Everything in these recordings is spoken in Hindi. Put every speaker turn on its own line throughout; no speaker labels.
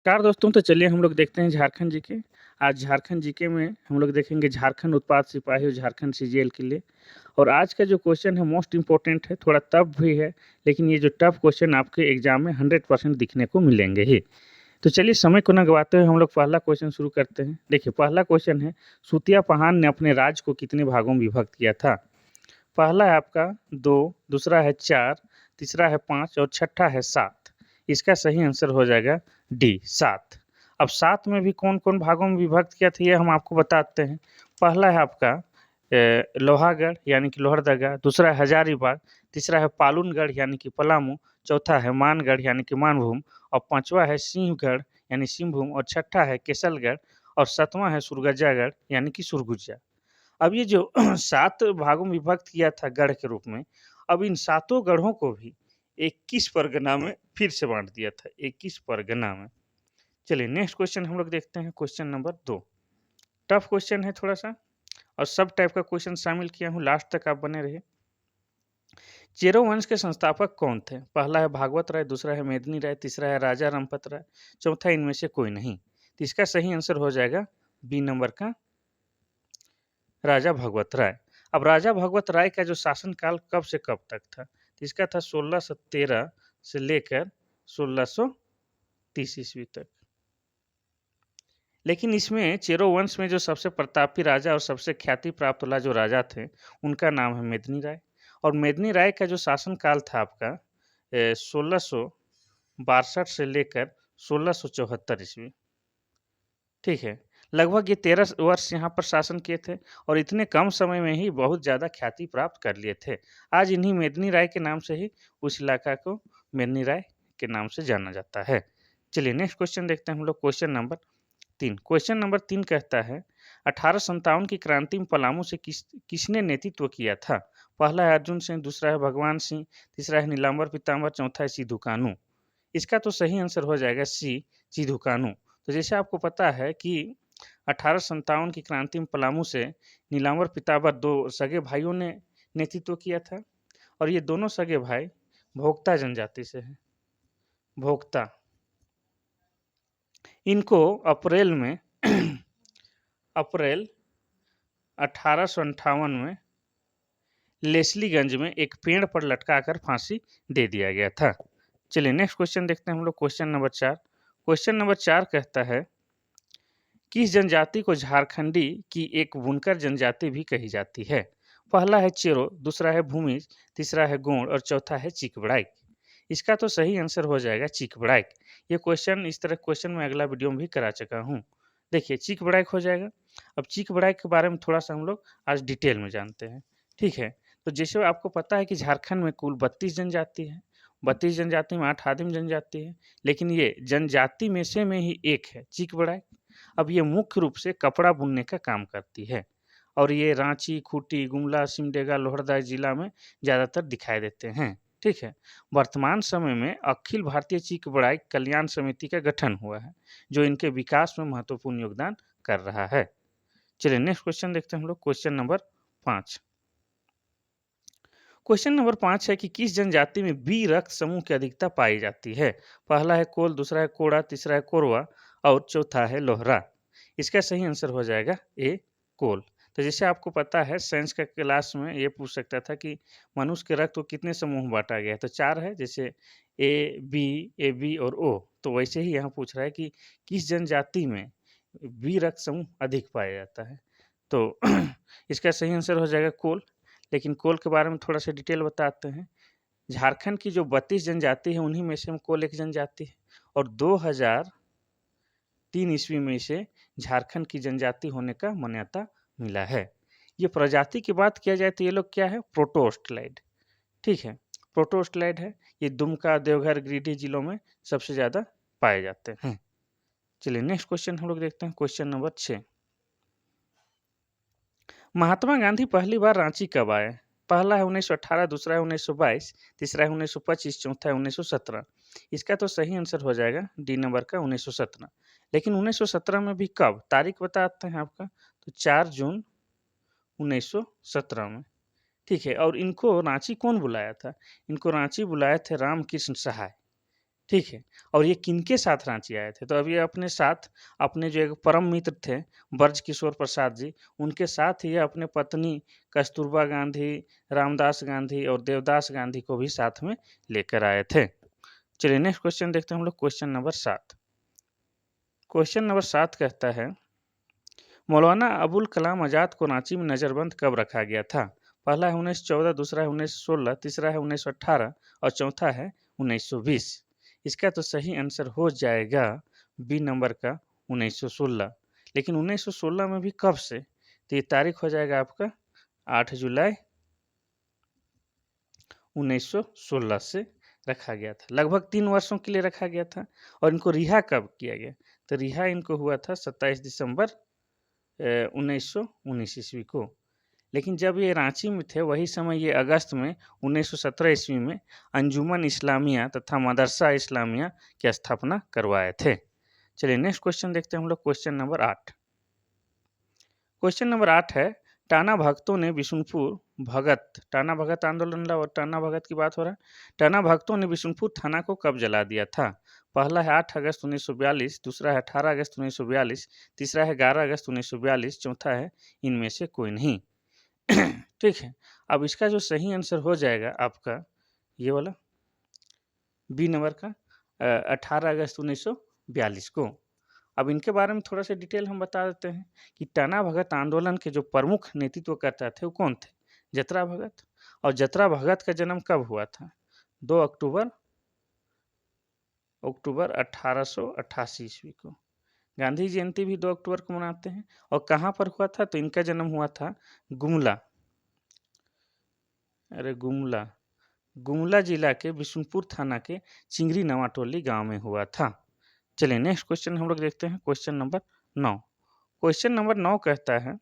नमस्कार दोस्तों, तो चलिए हम लोग देखते हैं झारखंड जीके। आज झारखंड जीके में हम लोग देखेंगे झारखंड उत्पाद सिपाही और झारखंड सीजीएल के लिए। और आज का जो क्वेश्चन है मोस्ट इम्पोर्टेंट है, थोड़ा टफ भी है, लेकिन ये जो टफ क्वेश्चन आपके एग्जाम में 100% दिखने को मिलेंगे ही। तो चलिए समय को न गवाते हुए हम लोग पहला क्वेश्चन शुरू करते हैं। देखिए पहला क्वेश्चन है, सुतिया पहान ने अपने राज्य को कितने भागों में विभक्त किया था? पहला है आपका 2, दूसरा है 4, तीसरा है 5 और छठा है 7। इसका सही आंसर हो जाएगा डी 7। अब 7 में भी कौन-कौन भागों में विभक्त किया था ये हम आपको बताते हैं। पहला है आपका लोहागढ़ यानी कि लोहरदगा, दूसरा है हजारीबाग, तीसरा है पालनगढ़ यानी कि पलामू, चौथा है मानगढ़ यानी कि मानभूम और पाँचवा है सिंहगढ़ यानी सिंहभूम और छठा है केसलगढ़ और सातवां है सुरगज्जागढ़ यानी कि सुरगुज्जा। अब ये जो 7 भागों में विभक्त किया था गढ़ के रूप में, अब इन सातों गढ़ों को भी 21 परगना में फिर से बाँट दिया था, 21 परगना में। चलिए नेक्स्ट क्वेश्चन हम लोग देखते हैं, क्वेश्चन नंबर 2। टफ क्वेश्चन है थोड़ा-सा और सब टाइप का क्वेश्चन शामिल किया हूँ, लास्ट तक आप बने रहिए। चेरो वंश के संस्थापक कौन थे? पहला है भागवत राय, दूसरा है मेदिनी राय, तीसरा है राजा रामपत राय, चौथा इनमें से कोई नहीं। तो इसका सही आंसर हो जाएगा बी नंबर का राजा भगवत राय। अब राजा भगवत राय का जो शासनकाल कब से कब तक था? तो इसका था 1613 से लेकर 1630 ईस्वी तक। लेकिन इसमें चेरो वंश में जो सबसे प्रतापी राजा और सबसे ख्याति प्राप्त वाला जो राजा थे, उनका नाम है मेदिनी राय। और मेदिनी राय का जो शासनकाल था आपका 1662 से लेकर 1674 ईस्वी। ठीक है। लगभग ये 13 वर्ष यहाँ पर शासन किए थे और इतने कम समय में ही बहुत ज़्यादा ख्याति प्राप्त कर लिए थे। आज इन्हीं मेदिनी राय के नाम से ही उस इलाका को मेदिनी राय के नाम से जाना जाता है। चलिए नेक्स्ट क्वेश्चन देखते हैं हम लोग, क्वेश्चन नंबर 3। क्वेश्चन नंबर 3 कहता है 1857 की क्रांति में पलामू से किसने नेतृत्व किया था? पहला है अर्जुन सिंह, दूसरा है भगवान सिंह, तीसरा है नीलांबर पीताम्बर, चौथा है सिद्धू कान्हू। इसका तो सही आंसर हो जाएगा सी, सिद्धू कान्हू। तो जैसे आपको पता है कि 1857 की क्रांति में पलामू से नीलांबर पीताम्बर 2 सगे भाइयों ने नेतृत्व किया था और ये दोनों सगे भाई भोक्ता जनजाति से हैं। भोक्ता। इनको अप्रैल में अप्रैल 1858 में लेस्लीगंज में एक पेड़ पर लटकाकर फांसी दे दिया गया था। चलिए नेक्स्ट क्वेश्चन देखते हैं हम लोग, क्वेश्चन नंबर 4। क्वेश्चन नंबर 4 कहता है किस जनजाति को झारखंडी की एक बुनकर जनजाति भी कही जाती है? पहला है चेरो, दूसरा है भूमिज, तीसरा है गोंड और चौथा है चिकबड़ाइक। इसका तो सही आंसर हो जाएगा चिकबड़ाइक। ये क्वेश्चन इस तरह क्वेश्चन मैं अगला वीडियो में भी करा चुका हूँ। देखिए चिकबड़ाइक हो जाएगा। अब चिकबड़ाइक के बारे में थोड़ा-सा हम लोग आज डिटेल में जानते हैं। ठीक है? तो जैसे आपको पता है कि झारखंड में कुल 32 जनजाति है। 32 जनजाति में 8 आदिम जनजाति है। लेकिन ये जनजाति में से में ही एक है चिकबड़ाइक। अब ये मुख्य रूप से कपड़ा बुनने का काम करती है और ये रांची, खूंटी, गुमला, सिमडेगा, लोहरदगा जिला में ज़्यादातर दिखाई देते हैं। ठीक है। वर्तमान समय में अखिल भारतीय चीक बड़ाई कल्याण समिति का गठन हुआ है, जो इनके विकास में महत्वपूर्ण योगदान कर रहा है। चलिए नेक्स्ट क्वेश्चन देखते हैं हम लोग, क्वेश्चन नंबर 5। क्वेश्चन नंबर 5 है कि किस जनजाति में बी रक्त समूह की अधिकता पाई जाती है? पहला है कोल, दूसरा है कोड़ा, तीसरा है कोरवा और चौथा है लोहरा। इसका सही आंसर हो जाएगा ए कोल। तो जैसे आपको पता है साइंस का क्लास में ये पूछ सकता था कि मनुष्य के रक्त को कितने समूह में बांटा गया है? तो 4 है, जैसे ए बी और ओ। तो वैसे ही यहाँ पूछ रहा है कि किस जनजाति में बी रक्त समूह अधिक पाया जाता है? तो इसका सही आंसर हो जाएगा कोल। लेकिन कोल के बारे में थोड़ा-सा डिटेल बताते हैं। झारखंड की जो 32 जनजाति है, उन्हीं में से कोल एक जनजाति है और 2003 ईस्वी में इसे झारखंड की जनजाति होने का मान्यता मिला है। ये प्रजाति की बात किया जाए तो ये लोग क्या है? प्रोटोस्टलाइड। ठीक है, प्रोटोस्टलाइड है। ये दुमका, देवघर, गिरिडीह जिलों में सबसे ज़्यादा पाए जाते हैं। चलिए नेक्स्ट क्वेश्चन हम लोग देखते हैं, क्वेश्चन नंबर 6। महात्मा गांधी पहली बार रांची कब आए? पहला है 1918, दूसरा है 1922, तीसरा है 1925, चौथा है 1917। इसका तो सही आंसर हो जाएगा डी नंबर का 1917। लेकिन 1917 में भी कब? तारीख बताते हैं आपका, तो 4 जून 1917 में। ठीक है, और इनको रांची कौन बुलाया था? इनको रांची बुलाए थे रामकृष्ण सहाय। ठीक है। और ये किनके साथ रांची आए थे? तो अब ये अपने साथ अपने जो एक परम मित्र थे ब्रजकिशोर प्रसाद जी, उनके साथ ये अपने पत्नी कस्तूरबा गांधी, रामदास गांधी और देवदास गांधी को भी साथ में लेकर आए थे। चलिए नेक्स्ट क्वेश्चन देखते हैं हम लोग, क्वेश्चन नंबर 7। क्वेश्चन नंबर 7 कहता है, मौलाना अबुल कलाम आज़ाद को रांची में नज़रबंद कब रखा गया था? पहला है 1914, दूसरा है 1916, तीसरा है 1918 और चौथा है 1920। इसका तो सही आंसर हो जाएगा बी नंबर का 1916। लेकिन 1916 में भी कब से? तो ये तारीख हो जाएगा आपका 8 जुलाई 1916 से रखा गया था। लगभग 3 वर्षों के लिए रखा गया था। और इनको रिहा कब किया गया? तो रिहा इनको हुआ था 27 दिसंबर 1919 ईस्वी को। लेकिन जब ये रांची में थे वही समय ये अगस्त में 1917 ईस्वी में अंजुमन इस्लामिया तथा मदरसा इस्लामिया की स्थापना करवाए थे। चलिए नेक्स्ट क्वेश्चन देखते हैं हम लोग, क्वेश्चन नंबर 8। क्वेश्चन नंबर 8 है, टाना भगतों ने बिशुनपुर भगत, टाना भगत आंदोलन और टाना भगत की बात हो रहा है। टाना भगतों ने बिशुनपुर थाना को कब जला दिया था? पहला है 8 अगस्त 1942, दूसरा है 18 अगस्त 1942, तीसरा है 11 अगस्त 1942, चौथा है इनमें से कोई नहीं। ठीक है। अब इसका जो सही आंसर हो जाएगा आपका ये वाला बी नंबर का 18 अगस्त 1942 को। अब इनके बारे में थोड़ा सा डिटेल हम बता देते हैं कि टाना भगत आंदोलन के जो प्रमुख नेतृत्वकर्ता थे वो कौन थे? जतरा भगत। और जतरा भगत का जन्म कब हुआ था? 2 अक्टूबर 1888 ईस्वी को। गांधी जयंती भी 2 अक्टूबर को मनाते हैं। और कहाँ पर हुआ था? तो इनका जन्म हुआ था गुमला, अरे गुमला जिला के बिशुनपुर थाना के चिंगरी नवाटोली गांव में हुआ था। चलिए नेक्स्ट क्वेश्चन हम लोग देखते हैं, क्वेश्चन नंबर 9। क्वेश्चन नंबर 9 कहता है,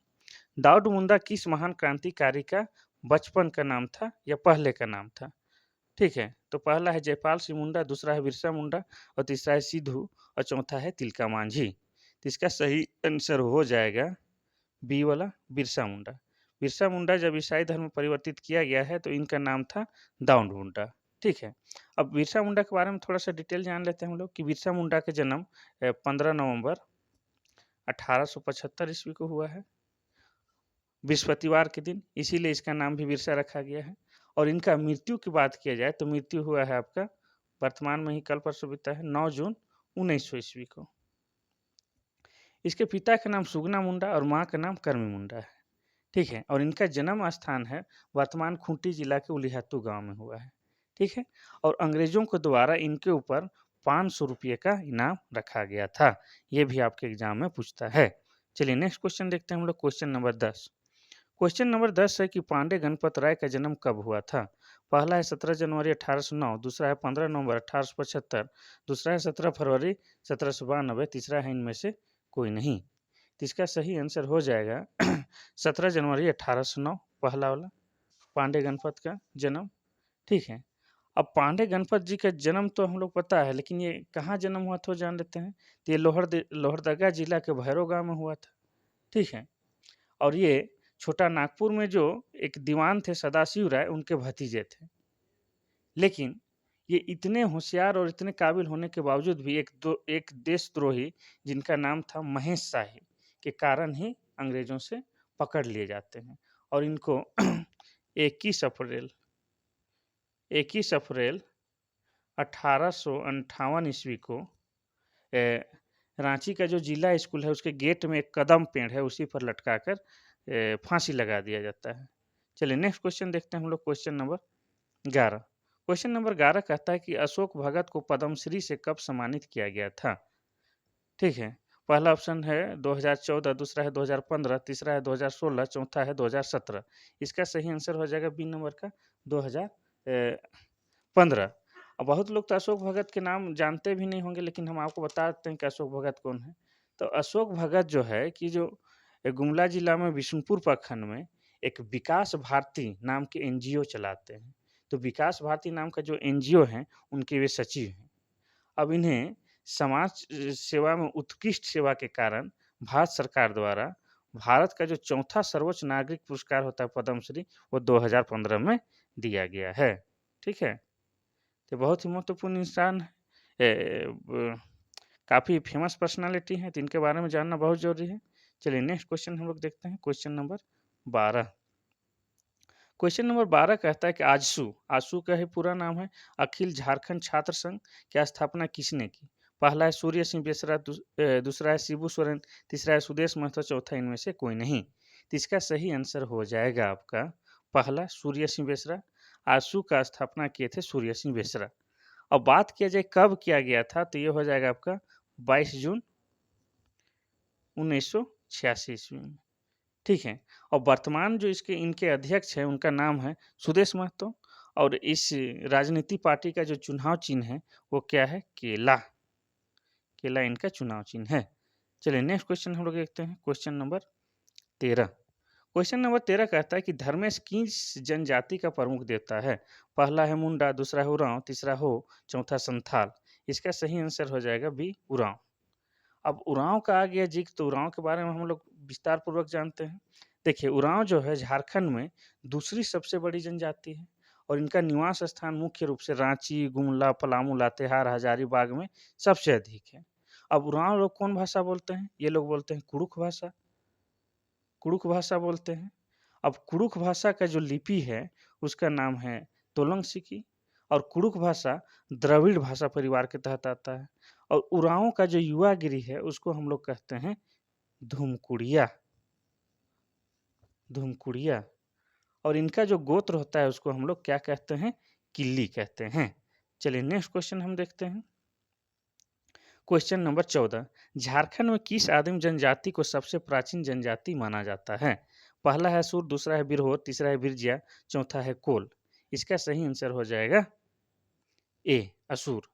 दाऊद मुंडा किस महान क्रांतिकारी का बचपन का नाम था या पहले का नाम था? ठीक है। तो पहला है जयपाल सिंह मुंडा, दूसरा है बिरसा मुंडा और तीसरा है सिद्धू और चौथा है तिलका मांझी। तो इसका सही आंसर हो जाएगा बी वाला बिरसा मुंडा। बिरसा मुंडा जब ईसाई धर्म में परिवर्तित किया गया है तो इनका नाम था दाऊद मुंडा। ठीक है। अब बिरसा मुंडा के बारे में थोड़ा सा डिटेल जान लेते हैं हम लोग कि बिरसा मुंडा का जन्म 15 नवंबर 1875 ईस्वी को हुआ है, बृहस्पतिवार के दिन, इसीलिए इसका नाम भी बिरसा रखा गया है। और इनका मृत्यु की बात किया जाए तो मृत्यु हुआ है आपका वर्तमान में ही कल परसों बीता है 9 जून 1900 ईस्वी को। इसके पिता का नाम सुगना मुंडा और माँ का नाम कर्मी मुंडा है। ठीक है। और इनका जन्म स्थान है वर्तमान खूंटी जिला के उलिहत्तू गांव में हुआ है। ठीक है। और अंग्रेजों के द्वारा इनके ऊपर 500 रुपये का इनाम रखा गया था। ये भी आपके एग्जाम में पूछता है। चलिए नेक्स्ट क्वेश्चन देखते हैं हम लोग, क्वेश्चन नंबर 10। क्वेश्चन नंबर 10 है कि पांडे गणपत राय का जन्म कब हुआ था? पहला है 17 जनवरी 1809, दूसरा है 15 नवंबर 1875, दूसरा है 17 फरवरी 1792, तीसरा है इनमें से कोई नहीं। तो इसका सही आंसर हो जाएगा 17 जनवरी 1809, पहला वाला पांडे गणपत का जन्म। ठीक है। अब पांडे गणपत जी का जन्म तो हम लोग पता है, लेकिन ये कहाँ जन्म हुआ था जान लेते हैं। तो ये लोहरदगा जिला के भैरव गांव में हुआ था। ठीक है। और ये छोटा नागपुर में जो एक दीवान थे सदाशिव राय, उनके भतीजे थे। लेकिन ये इतने होशियार और इतने काबिल होने के बावजूद भी एक देशद्रोही जिनका नाम था महेश शाही के कारण ही अंग्रेजों से पकड़ लिए जाते हैं। और इनको 21 अप्रैल 1858 ईस्वी को रांची का जो जिला स्कूल है उसके गेट में एक कदम पेड़ है, उसी पर लटका कर फांसी लगा दिया जाता है। चलिए नेक्स्ट क्वेश्चन देखते हैं हम लोग, क्वेश्चन नंबर 11। क्वेश्चन नंबर 11 कहता है कि अशोक भगत को पद्मश्री से कब सम्मानित किया गया था? ठीक है। पहला ऑप्शन है 2014, दूसरा है 2015, तीसरा है 2016, चौथा है 2017। इसका सही आंसर हो जाएगा बी नंबर का 2015। और बहुत लोग तो अशोक भगत के नाम जानते भी नहीं होंगे, लेकिन हम आपको बता देते हैं कि अशोक भगत कौन है। तो अशोक भगत जो है कि जो गुमला जिला में बिशुनपुर प्रखंड में एक विकास भारती नाम के एनजीओ चलाते हैं। तो विकास भारती नाम का जो एनजीओ है उनके वे सचिव हैं। अब इन्हें समाज सेवा में उत्कृष्ट सेवा के कारण भारत सरकार द्वारा भारत का जो चौथा सर्वोच्च नागरिक पुरस्कार होता है पद्मश्री, वो 2015 में दिया गया है। ठीक है। तो बहुत ही महत्वपूर्ण इंसान है। काफ़ी फेमस पर्सनालिटी हैं, तो इनके बारे में जानना बहुत ज़रूरी है। चलिए नेक्स्ट क्वेश्चन हम लोग देखते हैं, क्वेश्चन नंबर 12। क्वेश्चन नंबर 12 कहता है कि आजसू, आजसू का ही पूरा नाम है अखिल झारखंड छात्र संघ, की स्थापना किसने की? पहला है सूर्य सिंह बेसरा, दूसरा है शिबू सोरेन, तीसरा है सुदेश महतो, चौथा इनमें से कोई नहीं। तो इसका सही आंसर हो जाएगा आपका पहला सूर्य सिंह बेसरा। आजसू का स्थापना किए थे सूर्य सिंह बेसरा। अब बात किया जाए कब किया गया था, तो ये हो जाएगा आपका 22 जून 1986 ईस्वी में। ठीक है। और वर्तमान जो इसके इनके अध्यक्ष हैं उनका नाम है सुदेश महतो, और इस राजनीति पार्टी का जो चुनाव चिन्ह है वो क्या है? केला। केला इनका चुनाव चिन्ह है। चलिए नेक्स्ट क्वेश्चन हम लोग देखते हैं, क्वेश्चन नंबर 13। क्वेश्चन नंबर 13 कहता है कि धर्मेश किस जनजाति का प्रमुख देवता है? पहला है मुंडा, दूसरा है उरांव, तीसरा हो, चौथा संथाल। इसका सही आंसर हो जाएगा बी उरांव। अब उरांव का आ गया जिक्र, तो उरांव के बारे में हम लोग विस्तार पूर्वक जानते हैं। देखिए उरांव जो है झारखंड में दूसरी सबसे बड़ी जनजाति है, और इनका निवास स्थान मुख्य रूप से रांची, गुमला, पलामू, लातेहार, हजारीबाग में सबसे अधिक है। अब उरांव लोग कौन भाषा बोलते हैं? ये लोग बोलते हैं कुड़ुख भाषा। कुड़ुख भाषा बोलते हैं। अब कुड़ुख भाषा का जो लिपि है उसका नाम है तोलंग सिकी, और कुड़ुख भाषा द्रविड़ भाषा परिवार के तहत आता है। और उरांव का जो युवा गिरी है उसको हम लोग कहते हैं धुमकुड़िया। धुमकुड़िया। और इनका जो गोत्र होता है उसको हम लोग क्या कहते हैं? किल्ली कहते हैं। चलिए नेक्स्ट क्वेश्चन हम देखते हैं, क्वेश्चन नंबर 14। झारखंड में किस आदिम जनजाति को सबसे प्राचीन जनजाति माना जाता है? पहला है सूर, दूसरा है बिरहोर, तीसरा है बिरजिया, चौथा है कोल। इसका सही आंसर हो जाएगा ए असुर।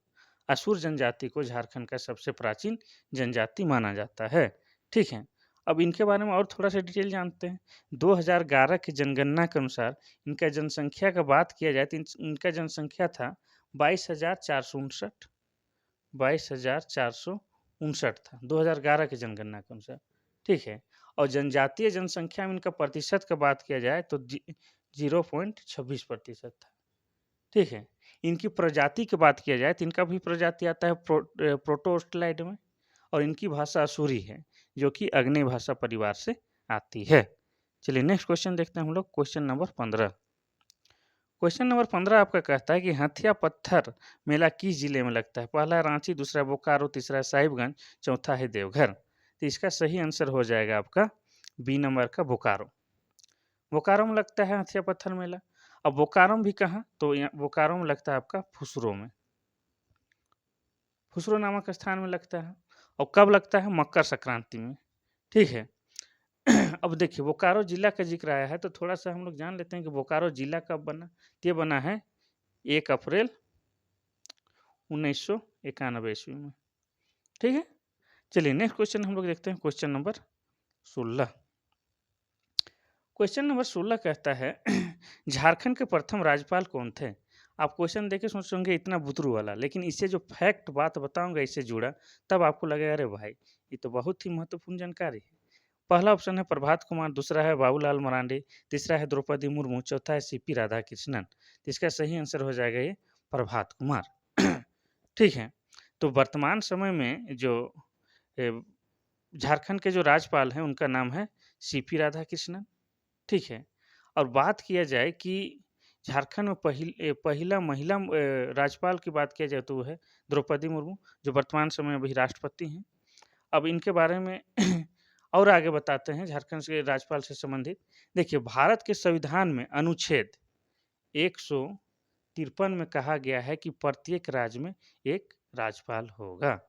असुर जनजाति को झारखंड का सबसे प्राचीन जनजाति माना जाता है। ठीक है। अब इनके बारे में और थोड़ा सा डिटेल जानते हैं। 2011 की जनगणना के अनुसार इनका जनसंख्या का बात किया जाए तो इनका जनसंख्या था 22,459। 22,459 था 2011 की जनगणना के अनुसार। ठीक है। और जनजातीय जनसंख्या में इनका प्रतिशत का बात किया जाए तो 0.26% था। ठीक है। इनकी प्रजाति की बात किया जाए तो इनका भी प्रजाति आता है प्रोटोस्टलाइड में, और इनकी भाषा असुरी है जो कि अग्नेय भाषा परिवार से आती है। चलिए नेक्स्ट क्वेश्चन देखते हैं हम लोग, क्वेश्चन नंबर 15। क्वेश्चन नंबर 15 आपका कहता है कि हथिया पत्थर मेला किस जिले में लगता है? पहला है रांची, दूसरा है बोकारो, तीसरा है साहिबगंज, चौथा है देवघर। तो इसका सही आंसर हो जाएगा आपका बी नंबर का बोकारो। बोकारो में लगता है हथिया पत्थर मेला। अब बोकारो में भी कहाँ? तो बोकारो में लगता है आपका फुसरो में। फुसरो नामक स्थान में लगता है। और कब लगता है? मकर संक्रांति में। ठीक है। अब देखिए बोकारो जिला का जिक्र आया है तो थोड़ा सा हम लोग जान लेते हैं कि बोकारो जिला कब बना। ये बना है 1 अप्रैल 1991 ईस्वी में। ठीक है। चलिए नेक्स्ट क्वेश्चन हम लोग देखते हैं, क्वेश्चन नंबर 16। क्वेश्चन नंबर 16 कहता है झारखंड के प्रथम राज्यपाल कौन थे? आप क्वेश्चन देख के सोचेंगे इतना बुतरू वाला, लेकिन इससे जो फैक्ट बात बताऊंगा इससे जुड़ा, तब आपको लगेगा अरे भाई ये तो बहुत ही महत्वपूर्ण जानकारी है। पहला ऑप्शन है प्रभात कुमार, दूसरा है बाबूलाल मरांडी, तीसरा है द्रौपदी मुर्मू, चौथा है सीपी राधाकृष्णन। तो इसका सही आंसर हो जाएगा ये प्रभात कुमार। ठीक है। तो वर्तमान समय में जो ए, झारखंड के जो राज्यपाल हैं उनका नाम है सीपी राधाकृष्णन। ठीक है। और बात किया जाए कि झारखंड में पहला महिला राज्यपाल की बात किया जाए तो वो है द्रौपदी मुर्मू, जो वर्तमान समय में अभी राष्ट्रपति हैं। अब इनके बारे में और आगे बताते हैं झारखंड के राज्यपाल से संबंधित। देखिए भारत के संविधान में अनुच्छेद 153 में कहा गया है कि प्रत्येक राज्य में एक राज्यपाल होगा,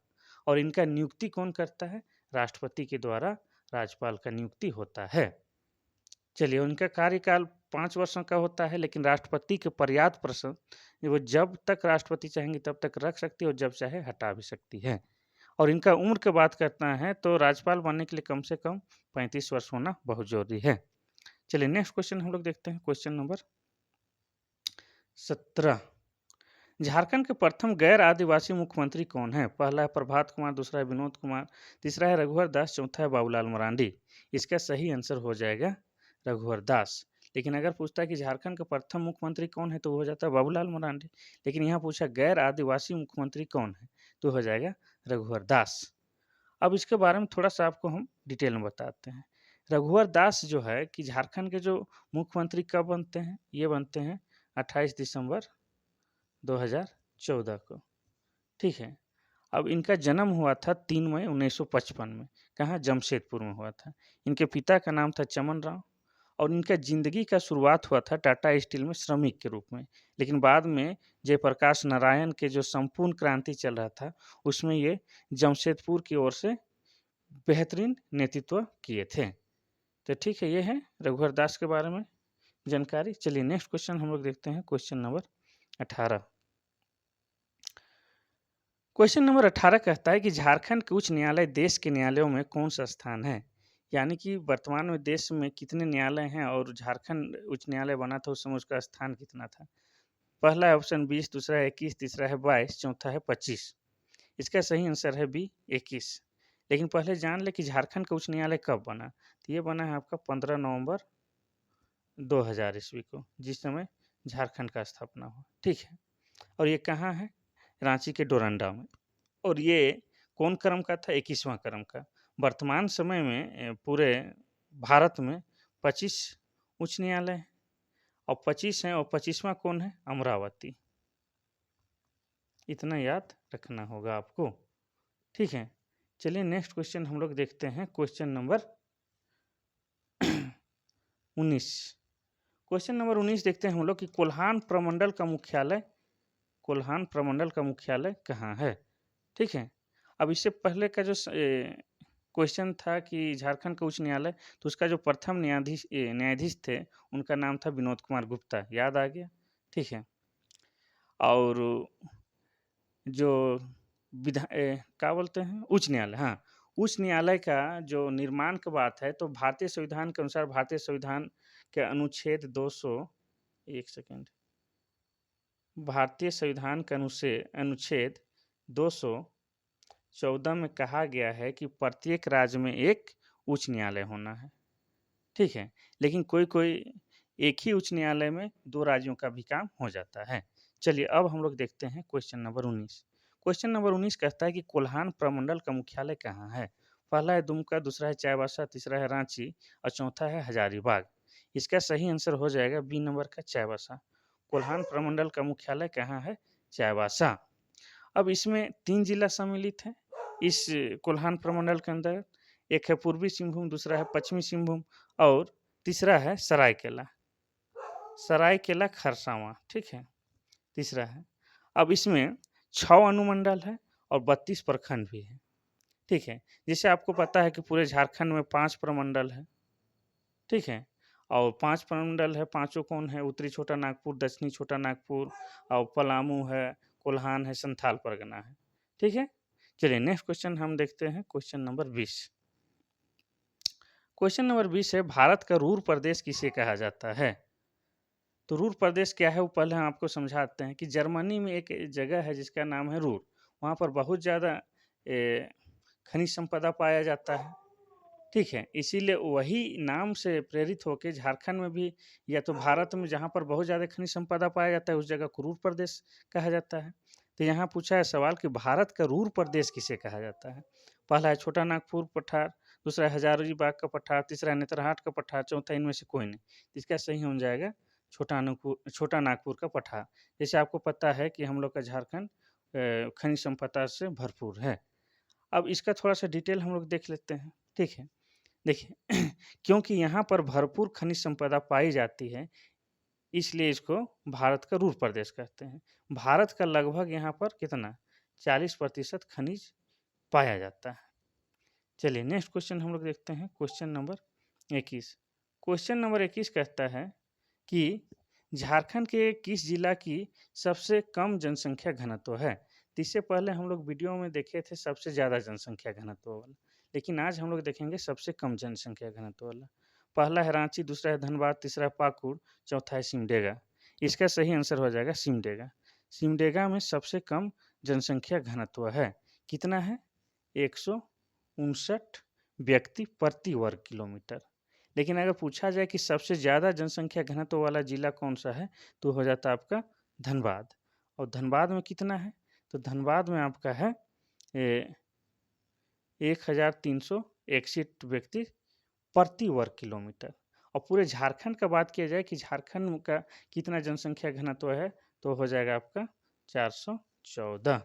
और इनका नियुक्ति कौन करता है? राष्ट्रपति के द्वारा राज्यपाल का नियुक्ति होता है। चलिए उनका कार्यकाल 5 वर्षों का होता है, लेकिन राष्ट्रपति के पर्याप्त प्रश्न वो जब तक राष्ट्रपति चाहेंगे तब तक रख सकती है और जब चाहे हटा भी सकती है। और इनका उम्र की बात करना है तो राज्यपाल बनने के लिए कम से कम 35 वर्ष होना बहुत जरूरी है। चलिए नेक्स्ट क्वेश्चन हम लोग देखते हैं, क्वेश्चन नंबर 17। झारखंड के प्रथम गैर आदिवासी मुख्यमंत्री कौन है? पहला है प्रभात कुमार, दूसरा है विनोद कुमार, तीसरा है रघुवर दास, चौथा है बाबूलाल मरांडी। इसका सही आंसर हो जाएगा रघुवर दास। लेकिन अगर पूछता है कि झारखंड का प्रथम मुख्यमंत्री कौन है तो वो हो जाता है बाबूलाल मरांडी। लेकिन यहाँ पूछा गैर आदिवासी मुख्यमंत्री कौन है, तो हो जाएगा रघुवर दास। अब इसके बारे में थोड़ा सा आपको हम डिटेल में बताते हैं। रघुवर दास जो है कि झारखंड के जो मुख्यमंत्री कब बनते हैं, ये बनते हैं 28 दिसंबर 2014 को। ठीक है। अब इनका जन्म हुआ था 3 मई 1955 में। कहाँ? जमशेदपुर में हुआ था। इनके पिता का नाम था चमन राव और इनका ज़िंदगी का शुरुआत हुआ था टाटा स्टील में श्रमिक के रूप में। लेकिन बाद में जयप्रकाश नारायण के जो संपूर्ण क्रांति चल रहा था, उसमें ये जमशेदपुर की ओर से बेहतरीन नेतृत्व किए थे। तो ठीक है, ये है रघुवर दास के बारे में जानकारी। चलिए नेक्स्ट क्वेश्चन हम लोग देखते हैं, क्वेश्चन नंबर 18। क्वेश्चन नंबर 18 कहता है कि झारखंड के उच्च न्यायालय देश के न्यायालयों में कौन सा स्थान है? यानी कि वर्तमान में देश में कितने न्यायालय हैं और झारखंड उच्च न्यायालय बना था उस समय उसका स्थान कितना था? पहला है ऑप्शन 20, दूसरा है 21, तीसरा है 22, चौथा है 25। इसका सही आंसर है बी 21। लेकिन पहले जान ले कि झारखंड का उच्च न्यायालय कब बना। तो ये बना है आपका 15 नवंबर 2000 ईस्वी को, जिस समय झारखंड का स्थापना हुआ। ठीक है। और ये कहाँ है? रांची के डोरंडा में। और ये कौन क्रम का था? 21वां क्रम का। वर्तमान समय में पूरे भारत में 25 उच्च न्यायालय हैं और 25 हैं और 25वां कौन है? अमरावती। इतना याद रखना होगा आपको। ठीक है। चलिए नेक्स्ट क्वेश्चन हम लोग देखते हैं, क्वेश्चन नंबर 19। क्वेश्चन नंबर 19 देखते हैं हम लोग कि कोल्हान प्रमंडल का मुख्यालय कहाँ है? ठीक है। अब इससे पहले का जो क्वेश्चन था कि झारखंड का उच्च न्यायालय, तो उसका जो प्रथम न्यायाधीश थे उनका नाम था विनोद कुमार गुप्ता। याद आ गया? ठीक है। और जो क्या बोलते हैं, उच्च न्यायालय, हाँ, उच्च न्यायालय का जो निर्माण की बात है तो भारतीय संविधान के अनुसार भारतीय संविधान के अनुच्छेद 200, एक सेकेंड, भारतीय संविधान के अनुच्छेद 214 में कहा गया है कि प्रत्येक राज्य में एक उच्च न्यायालय होना है। ठीक है। लेकिन कोई कोई एक ही उच्च न्यायालय में 2 राज्यों का भी काम हो जाता है। चलिए अब हम लोग देखते हैं क्वेश्चन नंबर 19। क्वेश्चन नंबर 19 कहता है कि कोल्हान प्रमंडल का मुख्यालय कहाँ है? पहला है दुमका, दूसरा है चाईबासा, तीसरा है रांची और चौथा है हजारीबाग। इसका सही आंसर हो जाएगा बी नंबर का चाईबासा। कोल्हान प्रमंडल का मुख्यालय कहाँ है? चाईबासा। अब इसमें 3 जिला सम्मिलित हैं इस कोल्हान प्रमंडल के अंदर। एक है पूर्वी सिंहभूम, दूसरा है पश्चिमी सिंहभूम और तीसरा है सरायकेला खरसावां। ठीक है, तीसरा है। अब इसमें 6 अनुमंडल है और 32 प्रखंड भी है। ठीक है। जैसे आपको पता है कि पूरे झारखंड में 5 प्रमंडल है। ठीक है। और 5 प्रमंडल है, पांचों कौन है? उत्तरी छोटा नागपुर, दक्षिणी छोटा नागपुर और पलामू है, कोल्हान है, संथाल परगना है। ठीक है। चलिए नेक्स्ट क्वेश्चन हम देखते हैं, क्वेश्चन नंबर 20। क्वेश्चन नंबर 20 है, भारत का रूर प्रदेश किसे कहा जाता है? तो रूर प्रदेश क्या है वो पहले हम आपको समझाते हैं कि जर्मनी में एक जगह है जिसका नाम है रूर। वहाँ पर बहुत ज़्यादा खनिज संपदा पाया जाता है। ठीक है, इसीलिए वही नाम से प्रेरित होकर झारखंड में भी, या तो भारत में जहाँ पर बहुत ज़्यादा खनिज संपदा पाया जाता है उस जगह को रूर प्रदेश कहा जाता है। तो यहाँ पूछा है सवाल कि भारत का रूर प्रदेश किसे कहा जाता है? पहला है छोटा नागपुर पठार, दूसरा है हजारीबाग का पठार, तीसरा है नेतरहाट का पठार, चौथा इनमें से कोई नहीं। इसका सही हो जाएगा छोटा नागपुर का पठार। जैसे आपको पता है कि हम लोग का झारखंड खनिज संपदा से भरपूर है। अब इसका थोड़ा सा डिटेल हम लोग देख लेते हैं। ठीक है, देखिए क्योंकि यहाँ पर भरपूर खनिज संपदा पाई जाती है इसलिए इसको भारत का रूर प्रदेश कहते हैं। भारत का लगभग यहाँ पर कितना 40% खनिज पाया जाता है। चलिए नेक्स्ट क्वेश्चन हम लोग देखते हैं, क्वेश्चन नंबर 21। क्वेश्चन नंबर 21 कहता है कि झारखंड के किस जिला की सबसे कम जनसंख्या घनत्व है? तो इससे पहले हम लोग वीडियो में देखे थे सबसे ज़्यादा जनसंख्या घनत्व वाला, लेकिन आज हम लोग देखेंगे सबसे कम जनसंख्या घनत्व वाला। पहला है रांची, दूसरा है धनबाद, तीसरा है पाकुड़, चौथा है सिमडेगा। इसका सही आंसर हो जाएगा सिमडेगा। सिमडेगा में सबसे कम जनसंख्या घनत्व है। कितना है? 159 व्यक्ति प्रति वर्ग किलोमीटर। लेकिन अगर पूछा जाए कि सबसे ज़्यादा जनसंख्या घनत्व वाला जिला कौन सा है, तो हो जाता है आपका धनबाद। और धनबाद में कितना है? तो धनबाद में आपका है 1361 व्यक्ति प्रति वर्ग किलोमीटर। और पूरे झारखंड का बात किया जाए कि झारखंड का कितना जनसंख्या घनत्व है, तो हो जाएगा आपका 414।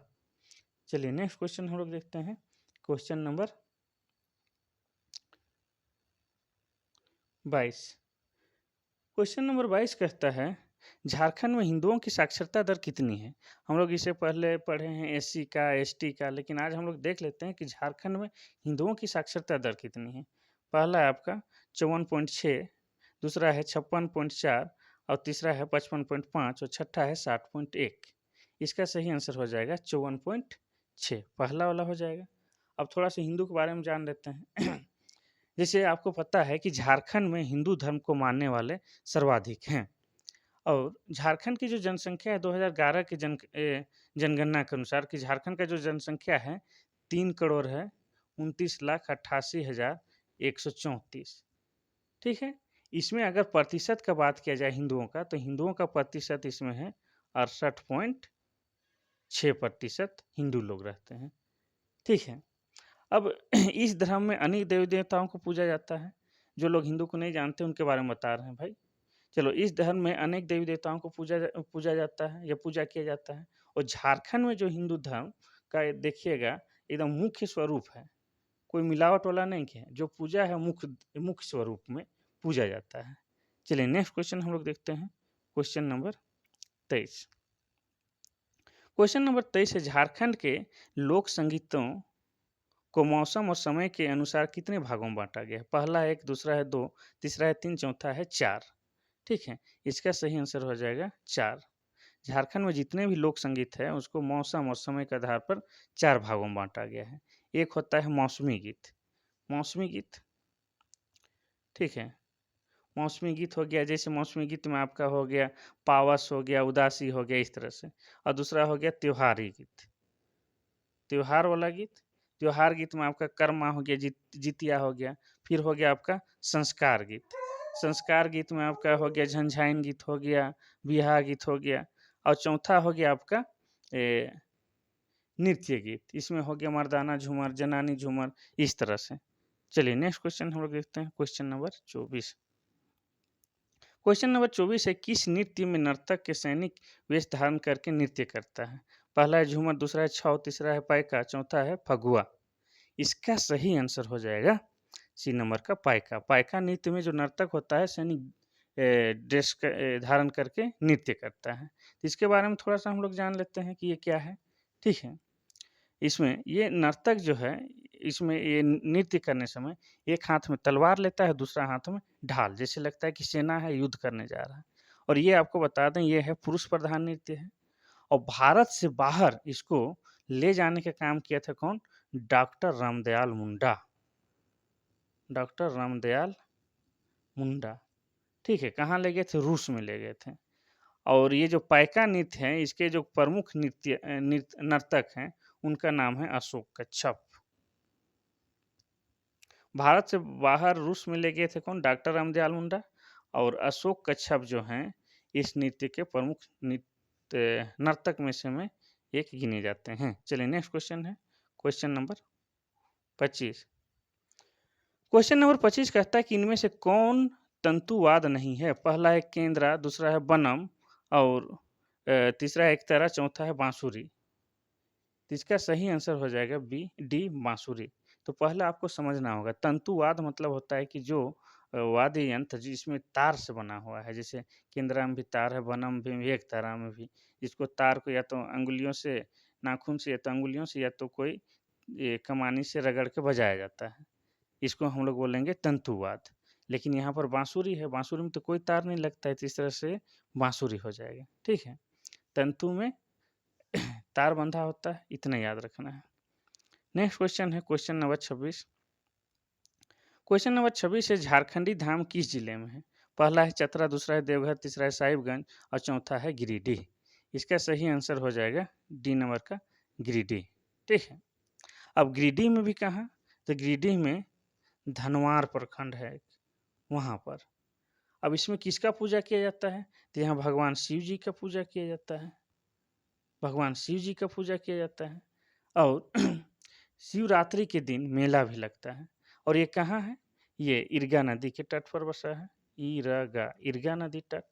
चलिए नेक्स्ट क्वेश्चन हम लोग देखते हैं। Question number 22। क्वेश्चन नंबर 22 कहता है झारखंड में हिंदुओं की साक्षरता दर कितनी है। हम लोग इसे पहले पढ़े हैं एससी का, एसटी का, लेकिन आज हम लोग देख लेते हैं कि झारखंड में हिंदुओं की साक्षरता दर कितनी है। पहला है आपका 54.6, दूसरा है 56.4, और तीसरा है 55.5, और छठा है 60.1। इसका सही आंसर हो जाएगा 54.6, पहला वाला हो जाएगा। अब थोड़ा सा हिंदू के बारे में जान लेते हैं। जैसे आपको पता है कि झारखंड में हिंदू धर्म को मानने वाले सर्वाधिक हैं, और झारखंड की जो जनसंख्या है 2011 की जनगणना के अनुसार कि झारखंड का जो जनसंख्या है 3 करोड़ है 29,88,134। ठीक है, इसमें अगर प्रतिशत का बात किया जाए हिंदुओं का, तो हिंदुओं का प्रतिशत इसमें है 68.6% हिंदू लोग रहते हैं। ठीक है, अब इस धर्म में अनेक देवी देवताओं को पूजा जाता है। जो लोग हिंदू को नहीं जानते उनके बारे में बता रहे हैं भाई। चलो, इस धर्म में अनेक देवी देवताओं को पूजा जाता है या पूजा किया जाता है। और झारखंड में जो हिंदू धर्म का ये देखिएगा एकदम मुख्य स्वरूप है, कोई मिलावट वाला नहीं है। जो पूजा है मुख्य मुख्य स्वरूप में पूजा जाता है। चलिए नेक्स्ट क्वेश्चन हम लोग देखते हैं। Question number 23। क्वेश्चन नंबर 23 है झारखंड के लोक संगीतों को मौसम और समय के अनुसार कितने भागों में बांटा गया है। पहला है 1, दूसरा है 2, तीसरा है 3, चौथा है 4। ठीक है, इसका सही आंसर हो जाएगा 4। झारखंड में जितने भी लोक संगीत है उसको मौसम और समय के आधार पर 4 भागों में बांटा गया है। एक होता है मौसमी गीत। मौसमी गीत, ठीक है, मौसमी गीत हो गया, जैसे मौसमी गीत में आपका हो गया पावस हो गया, उदासी हो गया, इस तरह से। और दूसरा हो गया त्योहारी गीत, त्योहार वाला गीत। त्योहार गीत में आपका कर्मा हो गया, जितिया हो गया। फिर हो गया आपका संस्कार गीत। संस्कार गीत में आपका हो गया झंझाइन गीत हो गया, बिहार गीत हो गया। और चौथा हो गया आपका नृत्य गीत। इसमें हो गया मर्दाना झूमर, जनानी झूमर, इस तरह से। चलिए नेक्स्ट क्वेश्चन हम लोग देखते हैं। Question number 24। क्वेश्चन नंबर 24 है किस नृत्य में नर्तक के सैनिक वेश धारण करके नृत्य करता है। पहला है झूमर, दूसरा है छौ, तीसरा है पाइका, चौथा है फगुआ। इसका सही आंसर हो जाएगा सी नंबर का पाइका। पाइका नृत्य में जो नर्तक होता है सैनिक ड्रेस धारण करके नृत्य करता है। तो इसके बारे में थोड़ा सा हम लोग जान लेते हैं कि ये क्या है। ठीक है, इसमें ये नर्तक जो है, इसमें ये नृत्य करने समय एक हाथ में तलवार लेता है, दूसरा हाथ में ढाल, जैसे लगता है कि सेना है, युद्ध करने जा रहा है। और ये आपको बता दें ये है पुरुष प्रधान नृत्य है। और भारत से बाहर इसको ले जाने का काम किया था कौन? डॉक्टर रामदयाल मुंडा। डॉक्टर रामदयाल मुंडा, ठीक है, कहाँ ले गए थे? रूस में ले गए थे। और ये जो पाइका नृत्य है, इसके जो प्रमुख नर्तक हैं उनका नाम है अशोक कच्छप। भारत से बाहर रूस में ले गए थे कौन? डॉक्टर रामदयाल मुंडा। और अशोक कच्छप जो हैं इस नृत्य के प्रमुख नर्तक में से में एक गिने जाते हैं। चलिए नेक्स्ट क्वेश्चन है क्वेश्चन नंबर 25। क्वेश्चन नंबर 25 कहता है कि इनमें से कौन तंतुवाद नहीं है। पहला है केंद्रा, दूसरा है बनम, और तीसरा है एकतारा, चौथा है बांसुरी। तो इसका सही आंसर हो जाएगा बी डी बांसुरी। तो पहले आपको समझना होगा तंतुवाद मतलब होता है कि जो वाद्य यंत्र जिसमें तार से बना हुआ है, जैसे केंद्रा में भी तार है, बनम भी, एकतारा में भी, जिसको तार को या तो अंगुलियों से, नाखून से, या तो अंगुलियों से, या तो कोई कमानी से रगड़ के बजाया जाता है, इसको हम लोग बोलेंगे तंतुवाद। लेकिन यहाँ पर बांसुरी है, बांसुरी में तो कोई तार नहीं लगता है, तो इस तरह से बांसुरी हो जाएगा। ठीक है, तंतु में तार बंधा होता है, इतना याद रखना है। नेक्स्ट क्वेश्चन है क्वेश्चन नंबर 26। क्वेश्चन नंबर 26 है झारखंडी धाम किस जिले में है। पहला है चतरा, दूसरा है देवघर, तीसरा है साहिबगंज, और चौथा है गिरिडीह। इसका सही आंसर हो जाएगा डी नंबर का गिरिडीह। ठीक है, अब गिरिडीह में भी कहाँ? तो गिरिडीह में धनवार प्रखंड है वहाँ पर। अब इसमें किसका पूजा किया जाता है? तो यहाँ भगवान शिव जी का पूजा किया जाता है, भगवान शिव जी का पूजा किया जाता है। और शिवरात्रि के दिन मेला भी लगता है। और ये कहाँ है? ये इरगा नदी के तट पर बसा है। इरगा नदी तट,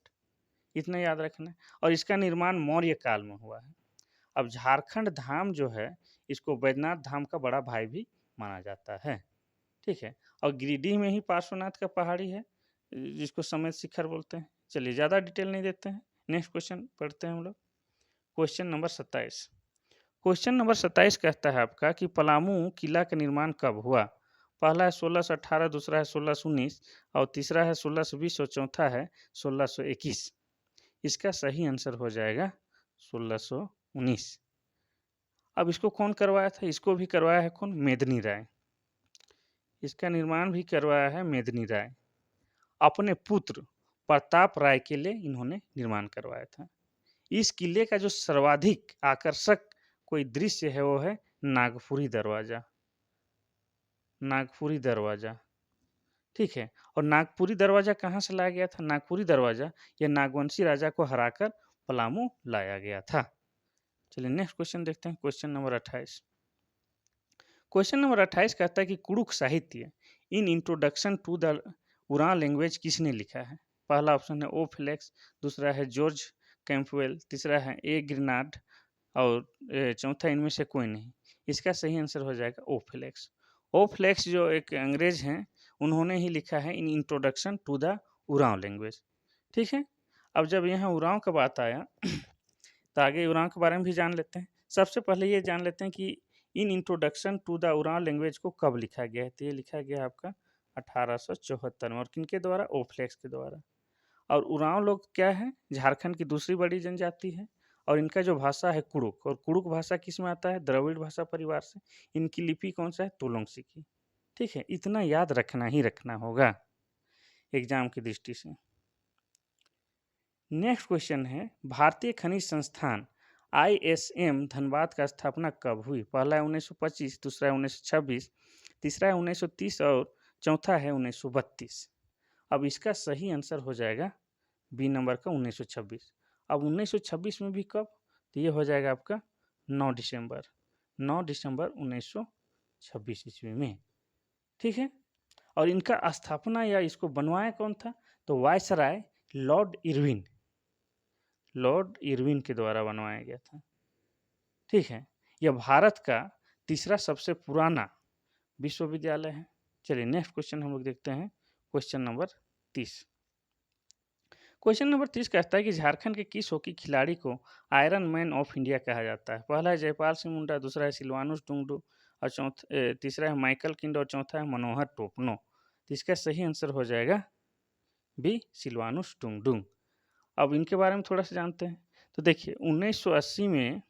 इतना याद रखना है। और इसका निर्माण मौर्य काल में हुआ है। अब झारखंड धाम जो है, इसको बैद्यनाथ धाम का बड़ा भाई भी माना जाता है। ठीक है। और गिरिडीह में ही पार्श्वनाथ का पहाड़ी है, जिसको समेत शिखर बोलते हैं। चलिए, ज़्यादा डिटेल नहीं देते हैं, नेक्स्ट क्वेश्चन पढ़ते हैं हम लोग। Question number 27। क्वेश्चन नंबर 27 कहता है आपका कि पलामू किला का निर्माण कब हुआ? पहला है 1618, दूसरा है 1619 और तीसरा है 1620 और चौथा है 1621। इसका सही आंसर हो जाएगा 1619। अब इसको कौन करवाया था? इसको भी करवाया है कौन? मेदिनी राय। इसका निर्माण भी करवाया है मेदिनी राय। अपने पुत्र प्रताप राय के लिए इन्होंने निर्माण करवाया था। इस किले का जो सर्वाधिक आकर्षक कोई दृश्य है वो है नागपुरी दरवाजा। नागपुरी दरवाजा, ठीक है। और नागपुरी दरवाजा कहाँ से लाया गया था? नागपुरी दरवाजा यह नागवंशी राजा को हराकर पलामू लाया गया था। चलिए नेक्स्ट क्वेश्चन देखते हैं, क्वेश्चन नंबर 28। क्वेश्चन नंबर 28 कहता है कि कुड़ुख साहित्य इन इंट्रोडक्शन टू द उरां लैंग्वेज किसने लिखा है? पहला ऑप्शन है ओ फ्लेक्स, दूसरा है जॉर्ज कैंपवेल, तीसरा है ए ग्रिनाड और चौथा इनमें से कोई नहीं। इसका सही आंसर हो जाएगा ओ फ्लेक्स। ओ फ्लेक्स जो एक अंग्रेज हैं, उन्होंने ही लिखा है in introduction to the Oraon language. ठीक है। अब जब यहाँ उरांव का बात आया तो आगे उरांव के बारे में भी जान लेते हैं। सबसे पहले ये जान लेते हैं कि in introduction to the Oraon language को कब लिखा गया है? तो ये लिखा गया आपका 1874 में। और किनके द्वारा? ओ फ्लेक्स के द्वारा। और उरांव लोग क्या है? झारखंड की दूसरी बड़ी जनजाति है। और इनका जो भाषा है कुड़ुक, और कुड़ुक भाषा किस में आता है? द्रविड़ भाषा परिवार से। इनकी लिपि कौन सा है? तुलोंगसी की। ठीक है, इतना याद रखना ही रखना होगा एग्जाम की दृष्टि से। नेक्स्ट क्वेश्चन है, भारतीय खनिज संस्थान ISM धनबाद का स्थापना कब हुई? पहला है 1925, दूसरा है 1926, तीसरा है 1930 और चौथा है 1932। अब इसका सही आंसर हो जाएगा बी नंबर का 1926। अब 1926 में भी कब? तो ये हो जाएगा आपका 9 दिसंबर, 9 दिसंबर 1926 ईस्वी में। ठीक है। और इनका स्थापना या इसको बनवाया कौन था? तो वायसराय लॉर्ड इरविन के द्वारा बनवाया गया था। ठीक है। यह भारत का तीसरा सबसे पुराना विश्वविद्यालय है। चलिए नेक्स्ट क्वेश्चन हम लोग देखते हैं, क्वेश्चन नंबर 30। क्वेश्चन नंबर 30 कहता है कि झारखंड के किस हॉकी खिलाड़ी को आयरन मैन ऑफ इंडिया कहा जाता है? पहला है जयपाल सिंह मुंडा, दूसरा है सिलवानुस टुंगडू और तीसरा है माइकल किंड और चौथा है मनोहर टोपनो। तो इसका सही आंसर हो जाएगा बी सिलवानुस टुंगडू। अब इनके बारे में थोड़ा सा जानते हैं। तो देखिए 1980 में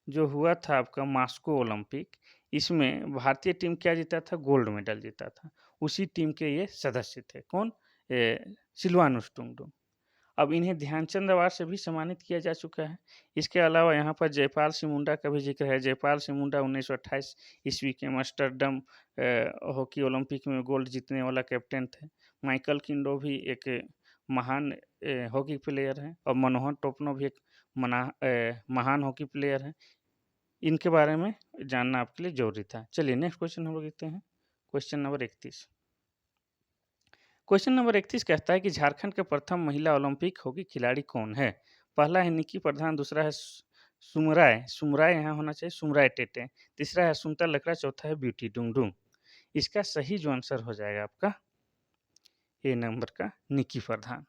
जो हुआ था आपका मास्को ओलंपिक, इसमें भारतीय टीम क्या जीता था? गोल्ड मेडल जीता था। उसी टीम के ये सदस्य थे। कौन? सिलवानुस टुंगडू। अब इन्हें ध्यानचंद अवार्ड से भी सम्मानित किया जा चुका है। इसके अलावा यहाँ पर जयपाल सिंह मुंडा का भी जिक्र है। जयपाल सिंह मुंडा 1928 ईस्वी के एम्स्टर्डम हॉकी ओलंपिक में गोल्ड जीतने वाला कैप्टन थे। माइकल किंडो भी एक महान हॉकी प्लेयर हैं और मनोहर टोपनो भी एक महान हॉकी प्लेयर हैं। इनके बारे में जानना आपके लिए जरूरी था। चलिए नेक्स्ट क्वेश्चन हम लोग देखते हैं, क्वेश्चन नंबर 31। क्वेश्चन नंबर 31 कहता है कि झारखंड के प्रथम महिला ओलंपिक हॉकी खिलाड़ी कौन है? पहला है निक्की प्रधान, दूसरा है सुमराय यहाँ होना चाहिए, सुमराय टेटे, तीसरा है सुनता लकड़ा, चौथा है ब्यूटी डुंगडुंग। इसका सही जो आंसर हो जाएगा आपका ए नंबर का निक्की प्रधान।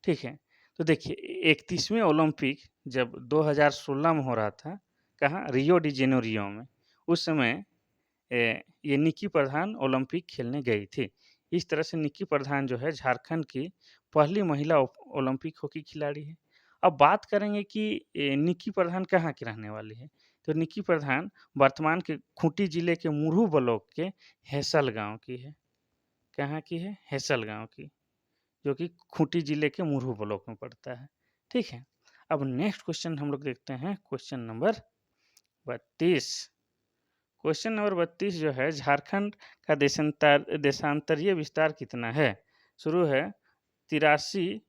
ठीक है। तो देखिए 31वें ओलंपिक जब 2016 में हो रहा था, कहाँ? रियो डी जेनेरियो में। उस समय ये निक्की प्रधान ओलंपिक खेलने गई थी। इस तरह से निक्की प्रधान जो है झारखंड की पहली महिला ओलंपिक हॉकी खिलाड़ी है। अब बात करेंगे कि निक्की प्रधान कहाँ की रहने वाली है? तो निक्की प्रधान वर्तमान के खूंटी जिले के मुरहू ब्लॉक के हैसल गांव की है। कहाँ की है? हैसल गांव की, जो कि खूंटी जिले के मुरहू ब्लॉक में पड़ता है। ठीक है। अब नेक्स्ट क्वेश्चन हम लोग देखते हैं, क्वेश्चन नंबर 32। क्वेश्चन नंबर 32 जो है, झारखंड का देशांतरीय विस्तार कितना है? शुरू है 83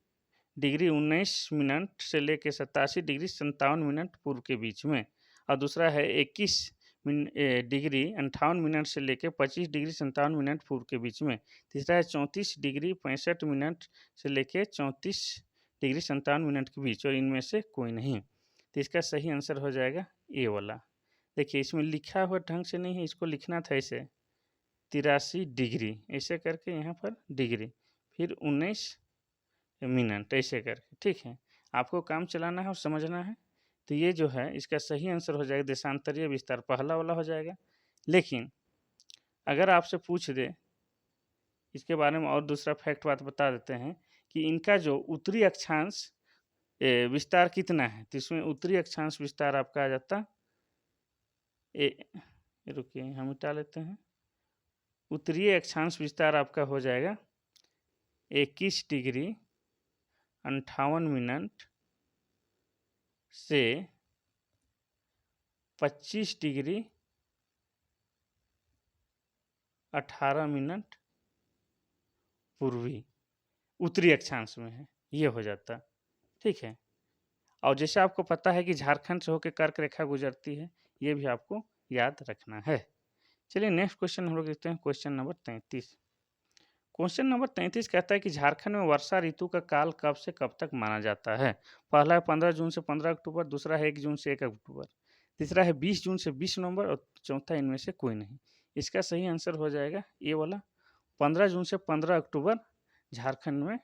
डिग्री 19 मिनट से लेकर 87 डिग्री 57 मिनट पूर्व के बीच में, और दूसरा है 21 डिग्री 58 मिनट से लेकर 25 डिग्री 57 मिनट पूर्व के बीच में। तीसरा है 34 डिग्री 65 मिनट से लेकर 34 डिग्री 57 मिनट के बीच, और इनमें से कोई नहीं। तो इसका सही आंसर हो जाएगा ए वाला। देखिए इसमें लिखा हुआ ढंग से नहीं है, इसको लिखना था ऐसे 83 डिग्री ऐसे करके, यहाँ पर डिग्री, फिर 19 मिनट ऐसे करके। ठीक है, आपको काम चलाना है और समझना है। तो ये जो है इसका सही आंसर हो जाएगा देशांतरीय विस्तार, पहला वाला हो जाएगा। लेकिन अगर आपसे पूछ दे इसके बारे में और दूसरा फैक्ट बात बता देते हैं कि इनका जो उत्तरी अक्षांश विस्तार कितना है, तो इसमें उत्तरी अक्षांश विस्तार आपका आ जाता रुकिए हम मिटा लेते हैं। उत्तरीय अक्षांश विस्तार आपका हो जाएगा 21 डिग्री 58 मिनट से 25 डिग्री 18 मिनट पूर्वी उत्तरी अक्षांश में है, ये हो जाता। ठीक है, और जैसे आपको पता है कि झारखंड से होकर कर्क रेखा गुजरती है, ये भी आपको याद रखना है। चलिए नेक्स्ट क्वेश्चन हम लोग देखते हैं, क्वेश्चन नंबर 33। क्वेश्चन नंबर 33 कहता है कि झारखंड में वर्षा ऋतु का काल कब से कब तक माना जाता है। पहला है 15 जून से 15 अक्टूबर, दूसरा है 1 जून से 1 अक्टूबर, तीसरा है 20 जून से 20 नवंबर, और चौथा इनमें से कोई नहीं। इसका सही आंसर हो जाएगा ये वाला 15 जून से 15 अक्टूबर झारखंड में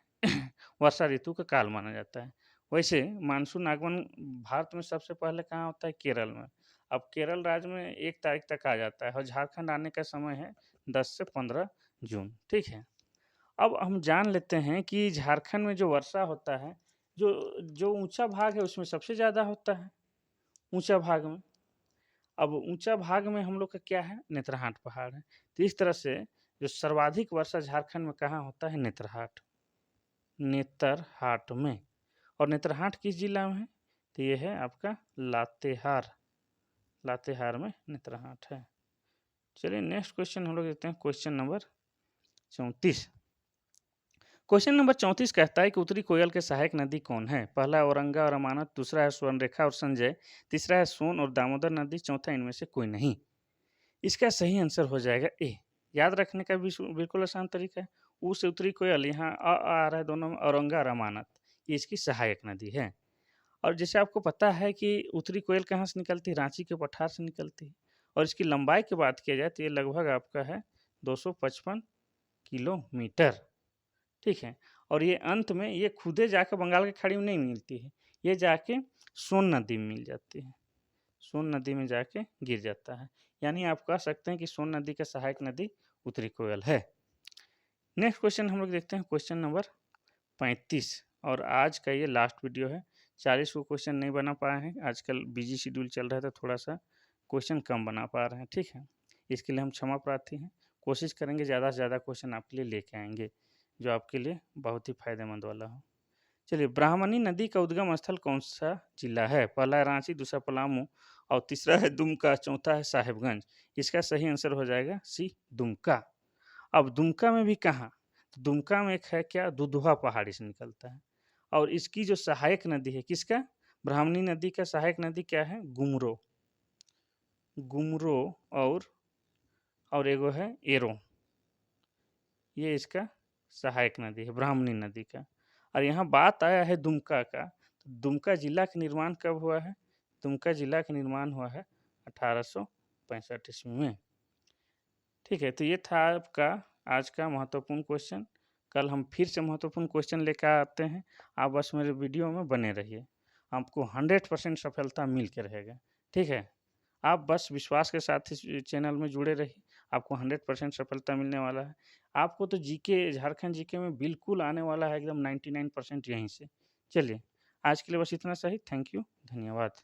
वर्षा ऋतु का काल माना जाता है। वैसे मानसून आगमन भारत में सबसे पहले कहाँ होता है, केरल में। अब केरल राज्य में 1 तारीख तक आ जाता है, और झारखंड आने का समय है 10 से 15 जून। ठीक है, अब हम जान लेते हैं कि झारखंड में जो वर्षा होता है, जो जो ऊंचा भाग है उसमें सबसे ज़्यादा होता है, ऊंचा भाग में। अब ऊंचा भाग में हम लोग का क्या है, नेत्रहाट पहाड़ है। तो इस तरह से जो सर्वाधिक वर्षा झारखंड में कहाँ होता है, नेत्रहाट, नेतरहाट में। और नेतरहाट किस जिला में है, तो ये है आपका लातेहार, लातेहार में नेतरहाट है। चलिए नेक्स्ट क्वेश्चन हम लोग देखते हैं, क्वेश्चन नंबर 34। क्वेश्चन नंबर 34 कहता है कि उत्तरी कोयल के सहायक नदी कौन है। पहला है औरंगा और अमानत, दूसरा है स्वर्णरेखा और संजय, तीसरा है सोन और दामोदर नदी, चौथा इनमें से कोई नहीं। इसका सही आंसर हो जाएगा ए। याद रखने का भी बिल्कुल आसान तरीका है। ऊ से उत्तरी कोयल, यहाँ आ रहा है दोनों में, औरंगा और अमानत ये इसकी सहायक नदी है। और जैसे आपको पता है कि उत्तरी कोयल कहाँ से निकलती है, रांची के पठार से निकलती है। और इसकी लंबाई की बात किया जाए तो ये लगभग आपका है 255 किलोमीटर। ठीक है, और ये अंत में ये खुदे जाकर बंगाल की खाड़ी में नहीं मिलती है, ये जाके सोन नदी में मिल जाती है, सोन नदी में जाके गिर जाता है। यानी आप कह सकते हैं कि सोन नदी का सहायक नदी उत्तरी कोयल है। नेक्स्ट क्वेश्चन हम लोग देखते हैं, क्वेश्चन नंबर 35, और आज का ये लास्ट वीडियो है। 40 को क्वेश्चन नहीं बना पाए हैं, आजकल बिजी शेड्यूल चल रहा है तो थोड़ा सा क्वेश्चन कम बना पा रहे हैं। ठीक है, इसके लिए हम क्षमा प्रार्थी हैं। कोशिश करेंगे ज़्यादा से ज़्यादा क्वेश्चन आपके लिए लेके आएंगे जो आपके लिए बहुत ही फायदेमंद वाला हो। चलिए, ब्राह्मणी नदी का उद्गम स्थल कौन सा जिला है। पहला है रांची, दूसरा पलामू, और तीसरा है दुमका, चौथा है साहेबगंज। इसका सही आंसर हो जाएगा सी, दुमका। अब दुमका में भी कहाँ, तो दुमका में एक है क्या, दुधवा पहाड़ी से निकलता है। और इसकी जो सहायक नदी है किसका, ब्राह्मणी नदी का सहायक नदी क्या है, गुमरो, गुमरो, और एगो है एरो, ये इसका सहायक नदी है ब्राह्मणी नदी का। और यहाँ बात आया है दुमका का, तो दुमका जिला का निर्माण कब हुआ है, दुमका जिला का निर्माण हुआ है 1865 ईस्वी में। ठीक है, तो ये था आपका आज का महत्वपूर्ण क्वेश्चन। कल हम फिर से महत्वपूर्ण क्वेश्चन लेकर आते हैं, आप बस मेरे वीडियो में बने रहिए, आपको 100% सफलता मिल के रहेगा। ठीक है, आप बस विश्वास के साथ इस चैनल में जुड़े रहिए, आपको 100% सफलता मिलने वाला है। आपको तो जीके, झारखंड जीके में बिल्कुल आने वाला है एकदम 99% यहीं से। चलिए, आज के लिए बस इतना सही। थैंक यू, धन्यवाद।